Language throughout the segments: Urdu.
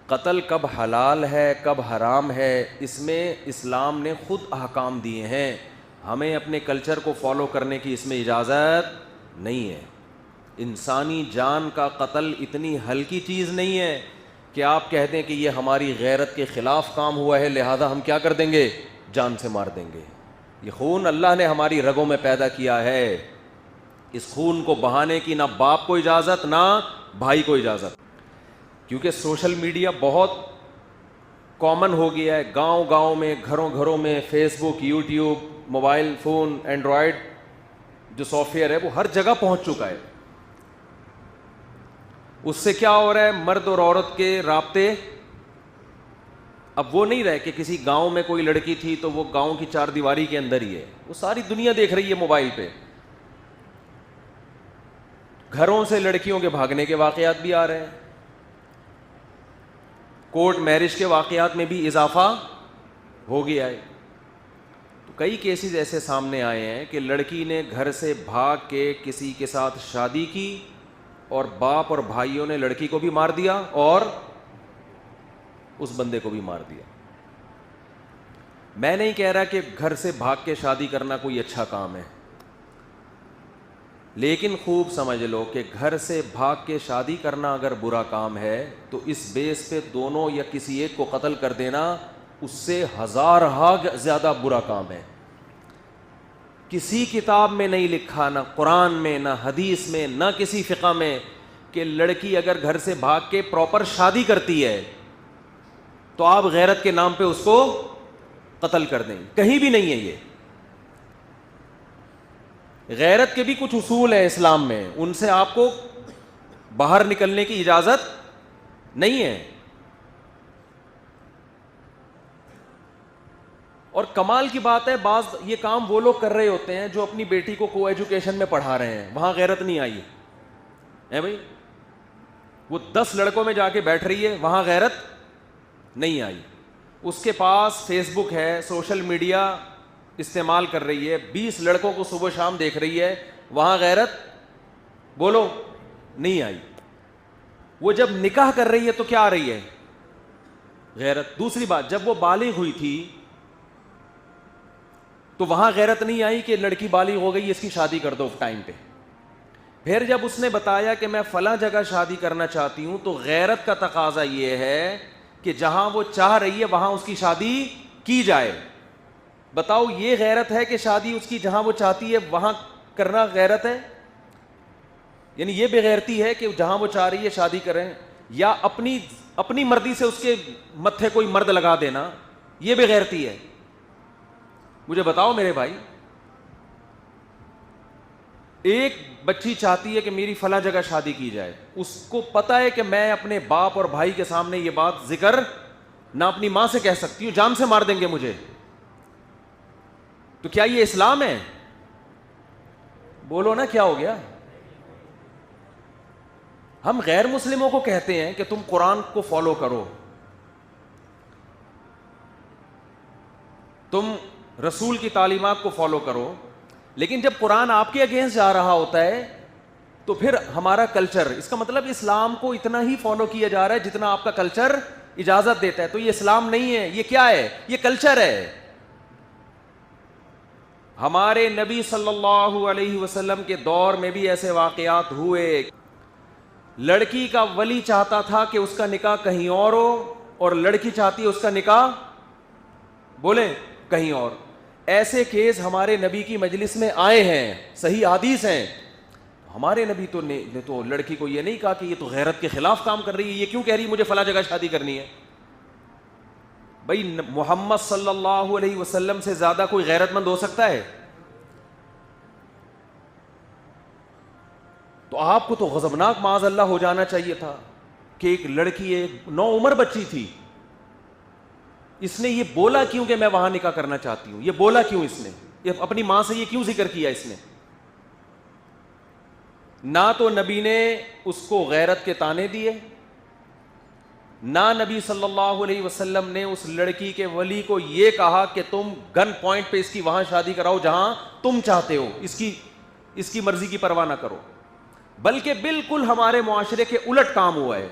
قتل کب حلال ہے کب حرام ہے اس میں اسلام نے خود احکام دیے ہیں. ہمیں اپنے کلچر کو فالو کرنے کی اس میں اجازت نہیں ہے. انسانی جان کا قتل اتنی ہلکی چیز نہیں ہے کہ آپ کہہ دیں کہ یہ ہماری غیرت کے خلاف کام ہوا ہے لہذا ہم کیا کر دیں گے, جان سے مار دیں گے. یہ خون اللہ نے ہماری رگوں میں پیدا کیا ہے. اس خون کو بہانے کی نہ باپ کو اجازت نہ بھائی کو اجازت. کیونکہ سوشل میڈیا بہت کامن ہو گیا ہے, گاؤں گاؤں میں, گھروں گھروں میں, فیس بک, یوٹیوب, موبائل فون, اینڈرائڈ جو سافٹ ویئر ہے وہ ہر جگہ پہنچ چکا ہے. اس سے کیا ہو رہا ہے, مرد اور عورت کے رابطے اب وہ نہیں رہے کہ کسی گاؤں میں کوئی لڑکی تھی تو وہ گاؤں کی چار دیواری کے اندر ہی ہے, وہ ساری دنیا دیکھ رہی ہے موبائل پہ. گھروں سے لڑکیوں کے بھاگنے کے واقعات بھی آ رہے ہیں, کورٹ میرج کے واقعات میں بھی اضافہ ہو گیا ہے. تو کئی کیسز ایسے سامنے آئے ہیں کہ لڑکی نے گھر سے بھاگ کے کسی کے ساتھ شادی کی اور باپ اور بھائیوں نے لڑکی کو بھی مار دیا اور اس بندے کو بھی مار دیا. میں نہیں کہہ رہا کہ گھر سے بھاگ کے شادی کرنا کوئی اچھا کام ہے, لیکن خوب سمجھ لو کہ گھر سے بھاگ کے شادی کرنا اگر برا کام ہے تو اس بیس پہ دونوں یا کسی ایک کو قتل کر دینا اس سے ہزارہا زیادہ برا کام ہے. کسی کتاب میں نہیں لکھا, نہ قرآن میں, نہ حدیث میں, نہ کسی فقہ میں, کہ لڑکی اگر گھر سے بھاگ کے پراپر شادی کرتی ہے تو آپ غیرت کے نام پہ اس کو قتل کر دیں. کہیں بھی نہیں ہے یہ. غیرت کے بھی کچھ اصول ہیں اسلام میں, ان سے آپ کو باہر نکلنے کی اجازت نہیں ہے. اور کمال کی بات ہے, بعض یہ کام وہ لوگ کر رہے ہوتے ہیں جو اپنی بیٹی کو کو ایجوکیشن میں پڑھا رہے ہیں, وہاں غیرت نہیں آئی ہے بھائی. وہ 10 لڑکوں میں جا کے بیٹھ رہی ہے, وہاں غیرت نہیں آئی. اس کے پاس فیس بک ہے, سوشل میڈیا استعمال کر رہی ہے, 20 لڑکوں کو صبح شام دیکھ رہی ہے, وہاں غیرت بولو نہیں آئی. وہ جب نکاح کر رہی ہے تو کیا آ رہی ہے, غیرت. دوسری بات, جب وہ بالغ ہوئی تھی تو وہاں غیرت نہیں آئی کہ لڑکی بالغ ہو گئی اس کی شادی کر دو ٹائم پہ. پھر جب اس نے بتایا کہ میں فلاں جگہ شادی کرنا چاہتی ہوں تو غیرت کا تقاضا یہ ہے کہ جہاں وہ چاہ رہی ہے وہاں اس کی شادی کی جائے. بتاؤ یہ غیرت ہے کہ شادی اس کی جہاں وہ چاہتی ہے وہاں کرنا غیرت ہے؟ یعنی یہ بے غیرتی ہے کہ جہاں وہ چاہ رہی ہے شادی کریں, یا اپنی مرضی سے اس کے متھے کوئی مرد لگا دینا, یہ بے غیرتی ہے؟ مجھے بتاؤ میرے بھائی. ایک بچی چاہتی ہے کہ میری فلاں جگہ شادی کی جائے, اس کو پتا ہے کہ میں اپنے باپ اور بھائی کے سامنے یہ بات ذکر نہ اپنی ماں سے کہہ سکتی ہوں, جان سے مار دیں گے مجھے. تو کیا یہ اسلام ہے؟ بولو نا کیا ہو گیا. ہم غیر مسلموں کو کہتے ہیں کہ تم قرآن کو فالو کرو, تم رسول کی تعلیمات کو فالو کرو, لیکن جب قرآن آپ کے اگینسٹ جا رہا ہوتا ہے تو پھر ہمارا کلچر, اس کا مطلب اسلام کو اتنا ہی فالو کیا جا رہا ہے جتنا آپ کا کلچر اجازت دیتا ہے. تو یہ اسلام نہیں ہے, یہ کیا ہے؟ یہ کلچر ہے. ہمارے نبی صلی اللہ علیہ وسلم کے دور میں بھی ایسے واقعات ہوئے. لڑکی کا ولی چاہتا تھا کہ اس کا نکاح کہیں اور ہو, اور لڑکی چاہتی ہے اس کا نکاح بولیں کہیں اور. ایسے کیس ہمارے نبی کی مجلس میں آئے ہیں, صحیح حدیث ہیں. ہمارے نبی نے تو لڑکی کو یہ نہیں کہا کہ یہ تو غیرت کے خلاف کام کر رہی ہے, یہ کیوں کہہ رہی ہے مجھے فلاں جگہ شادی کرنی ہے. بھائی محمد صلی اللہ علیہ وسلم سے زیادہ کوئی غیرت مند ہو سکتا ہے؟ تو آپ کو تو غضبناک معاذ اللہ ہو جانا چاہیے تھا کہ ایک لڑکی, ایک نوعمر بچی تھی, اس نے یہ بولا کیوں کہ میں وہاں نکاح کرنا چاہتی ہوں؟ یہ بولا کیوں اس نے؟ یہ اپنی ماں سے یہ کیوں ذکر کیا اس نے؟ نہ تو نبی نے اس کو غیرت کے طعنے دیے, نہ نبی صلی اللہ علیہ وسلم نے اس لڑکی کے ولی کو یہ کہا کہ تم گن پوائنٹ پہ اس کی وہاں شادی کراؤ جہاں تم چاہتے ہو, اس کی مرضی کی پرواہ نہ کرو. بلکہ بالکل ہمارے معاشرے کے الٹ کام ہوا ہے.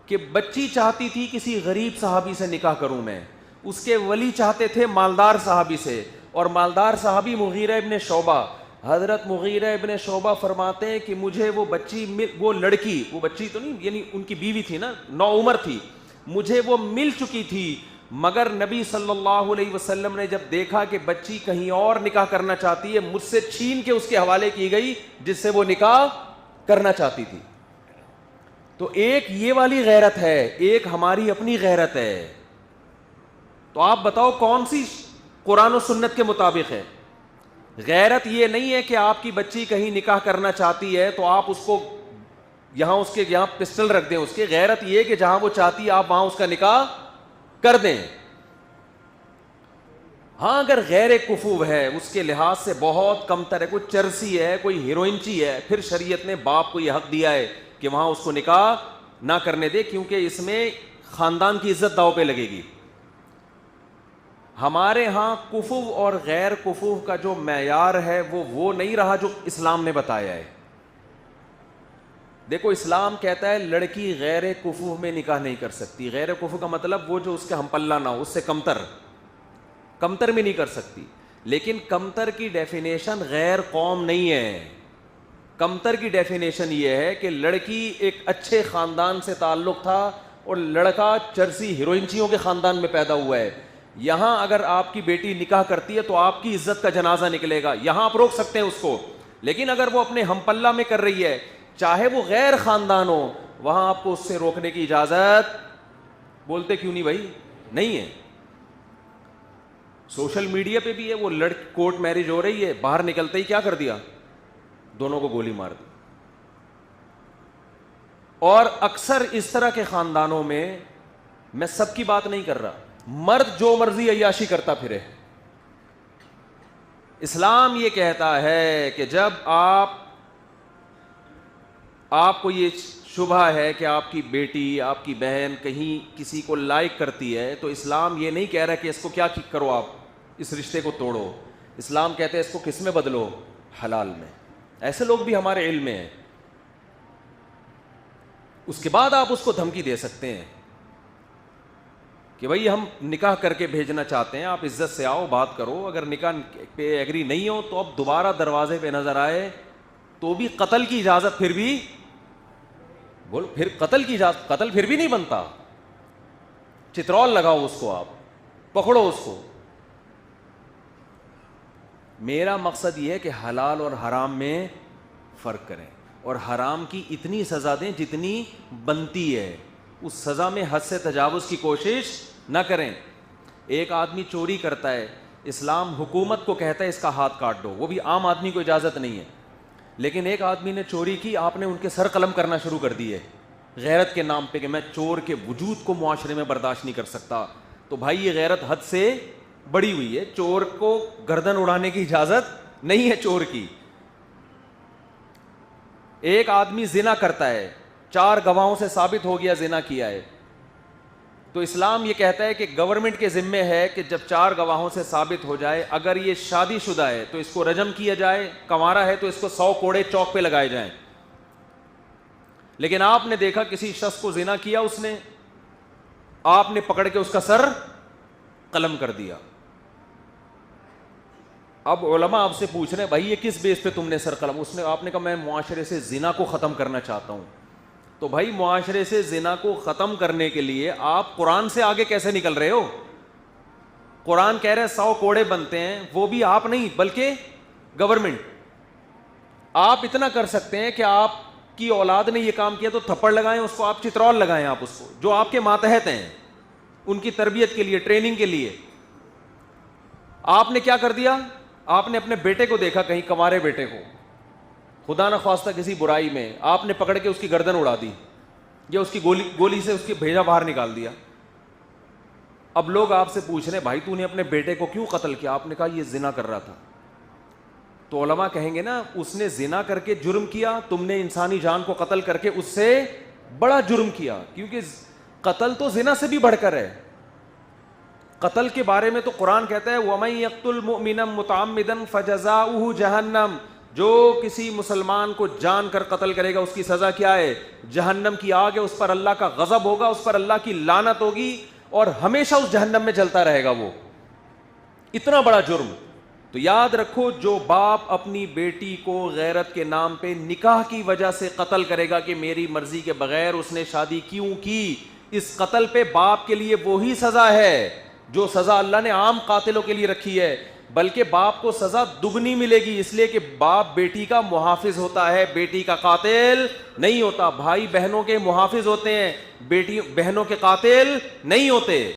کہ بچی چاہتی تھی کسی غریب صحابی سے نکاح کروں میں، اس کے ولی چاہتے تھے مالدار صحابی سے، اور مالدار صحابی مغیرہ ابن شعبہ. حضرت مغیرہ ابن شعبہ فرماتے ہیں کہ مجھے وہ بچی وہ لڑکی، وہ بچی تو نہیں یعنی ان کی بیوی تھی نا، نوعمر تھی، مجھے وہ مل چکی تھی، مگر نبی صلی اللہ علیہ وسلم نے جب دیکھا کہ بچی کہیں اور نکاح کرنا چاہتی ہے، مجھ سے چھین کے اس کے حوالے کی گئی جس سے وہ نکاح کرنا چاہتی تھی. تو ایک یہ والی غیرت ہے، ایک ہماری اپنی غیرت ہے. تو آپ بتاؤ کون سی قرآن و سنت کے مطابق ہے؟ غیرت یہ نہیں ہے کہ آپ کی بچی کہیں نکاح کرنا چاہتی ہے تو آپ اس کو یہاں اس کے یہاں پسٹل رکھ دیں اس کے. غیرت یہ کہ جہاں وہ چاہتی ہے آپ وہاں اس کا نکاح کر دیں. ہاں اگر غیر کفو ہے، اس کے لحاظ سے بہت کمتر ہے، کوئی چرسی ہے، کوئی ہیروئنچی ہے، پھر شریعت نے باپ کو یہ حق دیا ہے کہ وہاں اس کو نکاح نہ کرنے دے، کیونکہ اس میں خاندان کی عزت داؤ پہ لگے گی. ہمارے ہاں کفو اور غیر کفو کا جو معیار ہے وہ نہیں رہا جو اسلام نے بتایا ہے. دیکھو اسلام کہتا ہے لڑکی غیر کفو میں نکاح نہیں کر سکتی. غیر کفو کا مطلب وہ جو اس کا ہم پلہ نہ ہو، اس سے کمتر میں نہیں کر سکتی. لیکن کمتر کی ڈیفینیشن غیر قوم نہیں ہے. کمتر کی ڈیفینیشن یہ ہے کہ لڑکی ایک اچھے خاندان سے تعلق تھا اور لڑکا چرسی ہیروئنچیوں کے خاندان میں پیدا ہوا ہے. یہاں اگر آپ کی بیٹی نکاح کرتی ہے تو آپ کی عزت کا جنازہ نکلے گا، یہاں آپ روک سکتے ہیں اس کو. لیکن اگر وہ اپنے ہم پلہ میں کر رہی ہے، چاہے وہ غیر خاندان ہو، وہاں آپ کو اس سے روکنے کی اجازت، بولتے کیوں نہیں بھائی، نہیں ہے. سوشل میڈیا پہ بھی ہے، وہ کورٹ میرج ہو رہی ہے، باہر نکلتے ہی کیا کر دیا، دونوں کو گولی مار دی. اور اکثر اس طرح کے خاندانوں میں سب کی بات نہیں کر رہا، مرد جو مرضی عیاشی کرتا پھرے. اسلام یہ کہتا ہے کہ جب آپ کو یہ شبہ ہے کہ آپ کی بیٹی، آپ کی بہن کہیں کسی کو لائک کرتی ہے، تو اسلام یہ نہیں کہہ رہا کہ اس کو کیا کرو، آپ اس رشتے کو توڑو. اسلام کہتے ہیں اس کو کس میں بدلو، حلال میں. ایسے لوگ بھی ہمارے علم میں ہیں. اس کے بعد آپ اس کو دھمکی دے سکتے ہیں کہ بھائی ہم نکاح کر کے بھیجنا چاہتے ہیں، آپ عزت سے آؤ، بات کرو. اگر نکاح پہ ایگری نہیں ہو تو اب دوبارہ دروازے پہ نظر آئے تو بھی قتل کی اجازت، پھر قتل کی اجازت، قتل پھر بھی نہیں بنتا. چترول لگاؤ اس کو، آپ پکڑو اس کو. میرا مقصد یہ ہے کہ حلال اور حرام میں فرق کریں، اور حرام کی اتنی سزا دیں جتنی بنتی ہے. اس سزا میں حد سے تجاوز کی کوشش نہ کریں. ایک آدمی چوری کرتا ہے، اسلام حکومت کو کہتا ہے اس کا ہاتھ کاٹ دو، وہ بھی عام آدمی کو اجازت نہیں ہے. لیکن ایک آدمی نے چوری کی، آپ نے ان کے سر قلم کرنا شروع کر دی ہے غیرت کے نام پہ کہ میں چور کے وجود کو معاشرے میں برداشت نہیں کر سکتا. تو بھائی یہ غیرت حد سے بڑی ہوئی ہے. چور کو گردن اڑانے کی اجازت نہیں ہے چور کی. ایک آدمی زنا کرتا ہے، 4 گواہوں سے ثابت ہو گیا زنا کیا ہے، تو اسلام یہ کہتا ہے کہ گورنمنٹ کے ذمے ہے کہ جب 4 گواہوں سے ثابت ہو جائے، اگر یہ شادی شدہ ہے تو اس کو رجم کیا جائے، کنوارا ہے تو اس کو 100 کوڑے چوک پہ لگائے جائیں. لیکن آپ نے دیکھا کسی شخص کو زنا کیا، اس نے، آپ نے پکڑ کے اس کا سر قلم کر دیا. اب علماء آپ سے پوچھ رہے ہیں بھائی یہ کس بیس پہ تم نے سر قلم، آپ نے کہا میں معاشرے سے زنا کو ختم کرنا چاہتا ہوں. تو بھائی معاشرے سے زنا کو ختم کرنے کے لیے آپ قرآن سے آگے کیسے نکل رہے ہو؟ قرآن کہہ رہے 100 کوڑے بنتے ہیں، وہ بھی آپ نہیں بلکہ گورنمنٹ. آپ اتنا کر سکتے ہیں کہ آپ کی اولاد نے یہ کام کیا تو تھپڑ لگائیں اس کو، آپ چترول لگائیں آپ اس کو، جو آپ کے ماتحت ہیں، ان کی تربیت کے لیے، ٹریننگ کے لیے. آپ نے کیا کر دیا؟ آپ نے اپنے بیٹے کو دیکھا کہیں، کنوارے بیٹے کو، خدا نہ خواستہ کسی برائی میں، آپ نے پکڑ کے اس کی گردن اڑا دی یا اس کی گولی سے اس کی بھیجا باہر نکال دیا. اب لوگ آپ سے پوچھ رہے ہیں بھائی تو نے اپنے بیٹے کو کیوں قتل کیا؟ آپ نے کہا یہ زنا کر رہا تھا. تو علماء کہیں گے نا اس نے زنا کر کے جرم کیا، تم نے انسانی جان کو قتل کر کے اس سے بڑا جرم کیا، کیونکہ قتل تو زنا سے بھی بڑھ کر ہے. قتل کے بارے میں تو قرآن کہتا ہے وَمَن يَقْتُلْ مُؤْمِنًا مُتَعَمِّدًا فَجَزَاؤُهُ جَهَنَّمُ، جو کسی مسلمان کو جان کر قتل کرے گا اس کی سزا کیا ہے؟ جہنم کی آگ ہے، اس پر اللہ کا غضب ہوگا، اس پر اللہ کی لعنت ہوگی اور ہمیشہ اس جہنم میں جلتا رہے گا، وہ اتنا بڑا جرم۔ تو یاد رکھو، جو باپ اپنی بیٹی کو غیرت کے نام پہ نکاح کی وجہ سے قتل کرے گا کہ میری مرضی کے بغیر اس نے شادی کیوں کی، اس قتل پہ باپ کے لیے وہی سزا ہے جو سزا اللہ نے عام قاتلوں کے لیے رکھی ہے، بلکہ باپ کو سزا دگنی ملے گی، اس لیے کہ باپ بیٹی کا محافظ ہوتا ہے، بیٹی کا قاتل نہیں ہوتا۔ بھائی بہنوں کے محافظ ہوتے ہیں، بیٹی بہنوں کے قاتل نہیں ہوتے۔